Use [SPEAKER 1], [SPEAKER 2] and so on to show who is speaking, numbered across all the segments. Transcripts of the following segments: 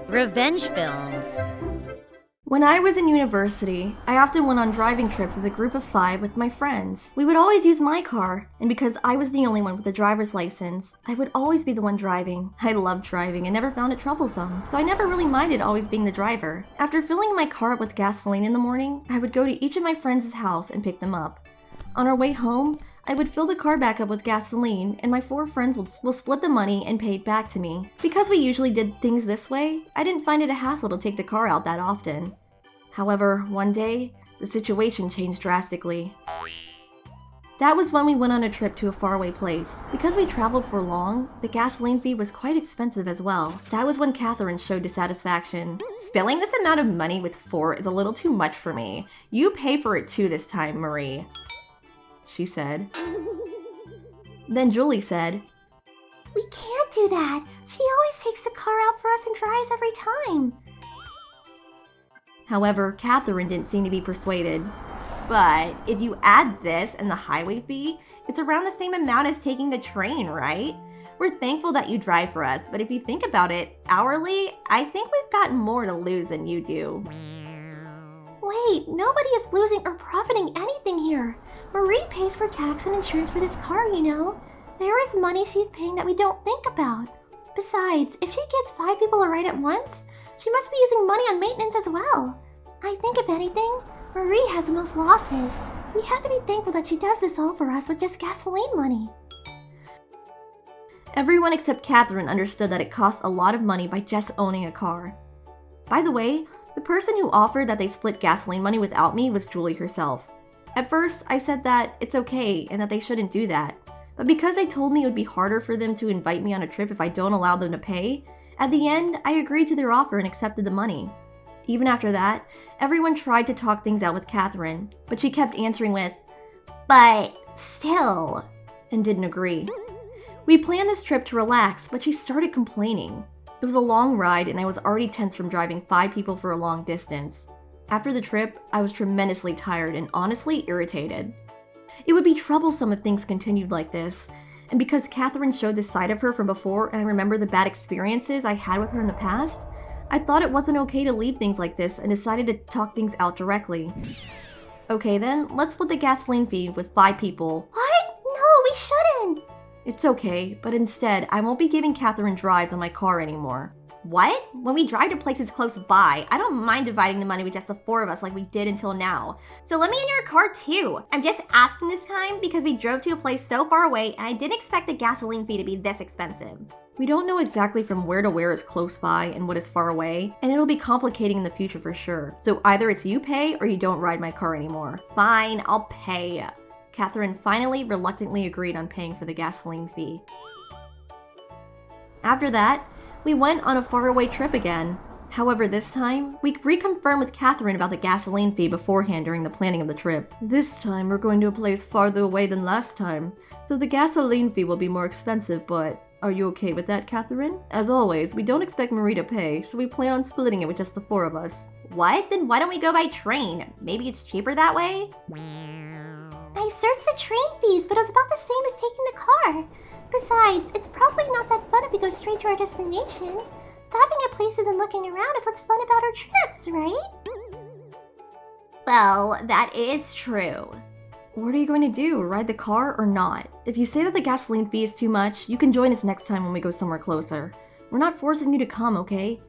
[SPEAKER 1] Revenge films.
[SPEAKER 2] When I was in university, I often went on driving trips as a group of 5 with my friends. We would always use my car, and because I was the only one with a driver's license, I would always be the one driving. I loved driving and never found it troublesome, so I never really minded always being the driver. After filling my car up with gasoline in the morning, I would go to each of my friends' house and pick them up. On our way home, I would fill the car back up with gasoline, and my 4 friends will split the money and pay it back to me. Because we usually did things this way, I didn't find it a hassle to take the car out that often. However, one day, the situation changed drastically. That was when we went on a trip to a faraway place. Because we traveled for long, the gasoline fee was quite expensive as well. That was when Catherine showed dissatisfaction. "Spilling this amount of money with 4 is a little too much for me. You pay for it too this time, Marie," she said. Then Julie said,
[SPEAKER 3] "We can't do that. She always takes the car out for us and drives every time."
[SPEAKER 2] However, Catherine didn't seem to be persuaded. "But if you add this and the highway fee, it's around the same amount as taking the train, right? We're thankful that you drive for us, but if you think about it, hourly, I think we've got more to lose than you do."
[SPEAKER 3] Wait, nobody is losing or profiting anything here. Marie pays for tax and insurance for this car, you know. There is money she's paying that we don't think about. Besides, if she gets 5 people a ride at once, she must be using money on maintenance as well. I think if anything, Marie has the most losses. We have to be thankful that she does this all for us with just gasoline money.
[SPEAKER 2] Everyone except Catherine understood that it cost a lot of money by just owning a car. By the way, the person who offered that they split gasoline money without me was Julie herself. At first, I said that it's okay and that they shouldn't do that. But because they told me it would be harder for them to invite me on a trip if I don't allow them to pay, at the end, I agreed to their offer and accepted the money. Even after that, everyone tried to talk things out with Catherine, but she kept answering with, "But still," and didn't agree. We planned this trip to relax, but she started complaining. It was a long ride and I was already tense from driving 5 people for a long distance. After the trip, I was tremendously tired and honestly irritated. It would be troublesome if things continued like this, and because Catherine showed this side of her from before and I remember the bad experiences I had with her in the past, I thought it wasn't okay to leave things like this and decided to talk things out directly. "Okay then, let's split the gasoline fee with 5 people.
[SPEAKER 3] What? No, we shouldn't.
[SPEAKER 2] "It's okay, but instead, I won't be giving Catherine drives on my car anymore." "What? When we drive to places close by, I don't mind dividing the money with just the 4 of us like we did until now. So let me in your car too. I'm just asking this time because we drove to a place so far away and I didn't expect the gasoline fee to be this expensive." We don't know exactly from where to where is close by and what is far away, and it'll be complicating in the future for sure. So either it's you pay or you don't ride my car anymore. "Fine, I'll pay." Catherine finally reluctantly agreed on paying for the gasoline fee. After that, we went on a faraway trip again. However, this time, we reconfirmed with Catherine about the gasoline fee beforehand during the planning of the trip. "This time, we're going to a place farther away than last time, so the gasoline fee will be more expensive, but are you okay with that, Catherine? As always, we don't expect Marie to pay, so we plan on splitting it with just the 4 of us." "What? Then why don't we go by train? Maybe it's cheaper that way?"
[SPEAKER 3] I searched the train fees, but it was about the same as taking the car. Besides, it's probably not that fun if we go straight to our destination. Stopping at places and looking around is what's fun about our trips, right?
[SPEAKER 2] Well, that is true. What are you going to do? Ride the car or not? If you say that the gasoline fee is too much, you can join us next time when we go somewhere closer. We're not forcing you to come, okay?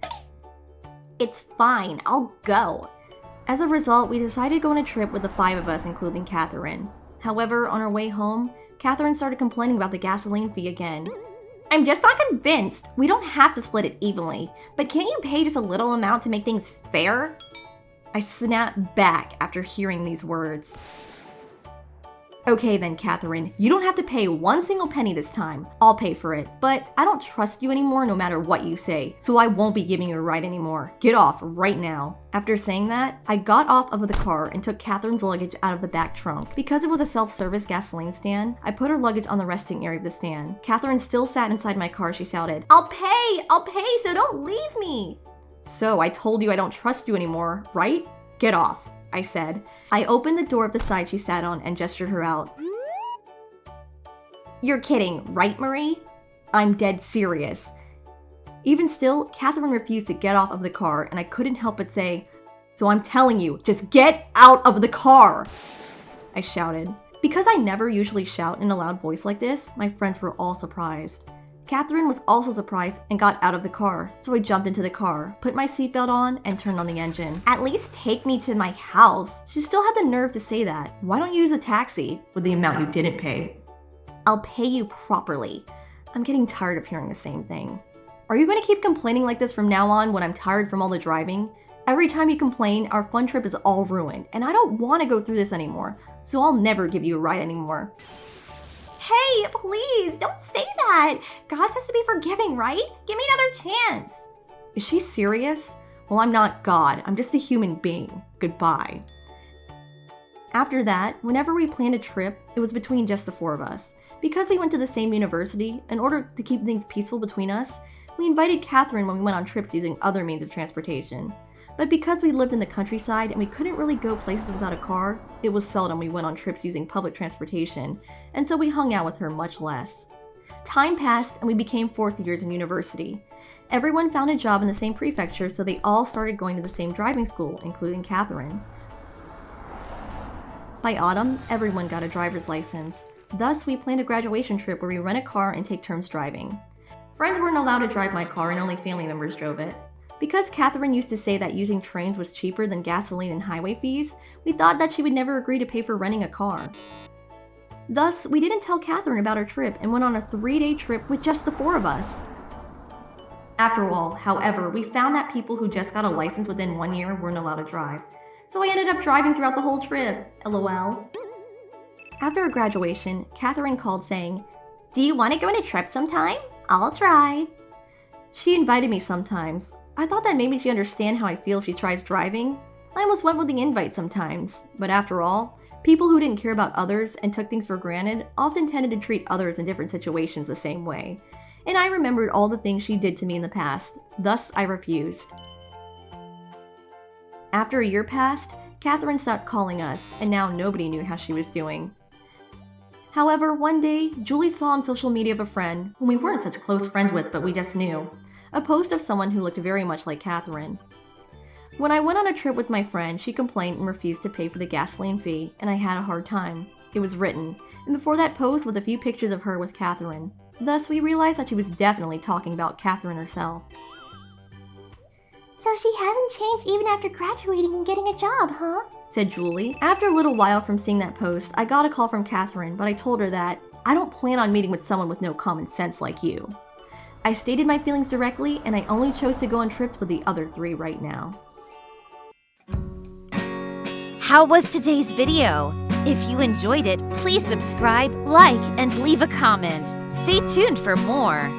[SPEAKER 2] "It's fine, I'll go." As a result, we decided to go on a trip with the 5 of us, including Catherine. However, on our way home, Catherine started complaining about the gasoline fee again. "I'm just not convinced. We don't have to split it evenly, but can't you pay just a little amount to make things fair?" I snapped back after hearing these words. "Okay then, Catherine, you don't have to pay 1 single penny this time. I'll pay for it. But I don't trust you anymore no matter what you say, so I won't be giving you a ride anymore. Get off right now." After saying that, I got off of the car and took Catherine's luggage out of the back trunk. Because it was a self-service gasoline stand, I put her luggage on the resting area of the stand. Catherine still sat inside my car. She shouted, I'll pay, so don't leave me." "So I told you I don't trust you anymore, right? Get off," I said. I opened the door of the side she sat on and gestured her out. You're kidding, right, Marie? I'm dead serious. Even still, Catherine refused to get off of the car, and I couldn't help but say, "So I'm telling you, just get out of the car!" I shouted. Because I never usually shout in a loud voice like this, my friends were all surprised. Catherine was also surprised and got out of the car, so I jumped into the car, put my seatbelt on, and turned on the engine. "At least take me to my house." She still had the nerve to say that. "Why don't you use a taxi with the amount you didn't pay?" "I'll pay you properly." I'm getting tired of hearing the same thing. "Are you going to keep complaining like this from now on when I'm tired from all the driving? Every time you complain, our fun trip is all ruined, and I don't want to go through this anymore, so I'll never give you a ride anymore." "Hey, please, don't say that. God says to be forgiving, right? Give me another chance." Is she serious? Well, I'm not God. I'm just a human being. Goodbye. After that, whenever we planned a trip, it was between just the four of us. Because we went to the same university, in order to keep things peaceful between us, we invited Catherine when we went on trips using other means of transportation. But because we lived in the countryside and we couldn't really go places without a car, it was seldom we went on trips using public transportation, and so we hung out with her much less. Time passed and we became fourth years in university. Everyone found a job in the same prefecture, so they all started going to the same driving school, including Catherine. By autumn, everyone got a driver's license. Thus, we planned a graduation trip where we rent a car and take turns driving. Friends weren't allowed to drive my car and only family members drove it. Because Catherine used to say that using trains was cheaper than gasoline and highway fees, we thought that she would never agree to pay for renting a car. Thus, we didn't tell Catherine about our trip and went on a 3-day trip with just the four of us. After all, however, we found that people who just got a license within 1 year weren't allowed to drive. So I ended up driving throughout the whole trip. LOL. After our graduation, Catherine called saying, "Do you want to go on a trip sometime? I'll try." She invited me sometimes. I thought that maybe she'd understand how I feel if she tries driving. I almost went with the invite sometimes. But after all, people who didn't care about others and took things for granted often tended to treat others in different situations the same way. And I remembered all the things she did to me in the past. Thus, I refused. After a year passed, Catherine stopped calling us, and now nobody knew how she was doing. However, one day, Julie saw on social media of a friend, whom we weren't such close friends with but we just knew, a post of someone who looked very much like Catherine. When I went on a trip with my friend, she complained and refused to pay for the gasoline fee, and I had a hard time. It was written, and before that post was a few pictures of her with Catherine. Thus, we realized that she was definitely talking about Catherine herself.
[SPEAKER 3] "So she hasn't changed even after graduating and getting a job, huh?"
[SPEAKER 2] said Julie. After a little while from seeing that post, I got a call from Catherine, but I told her that I don't plan on meeting with someone with no common sense like you. I stated my feelings directly, and I only chose to go on trips with the other three right now.
[SPEAKER 1] How was today's video? If you enjoyed it, please subscribe, like, and leave a comment. Stay tuned for more.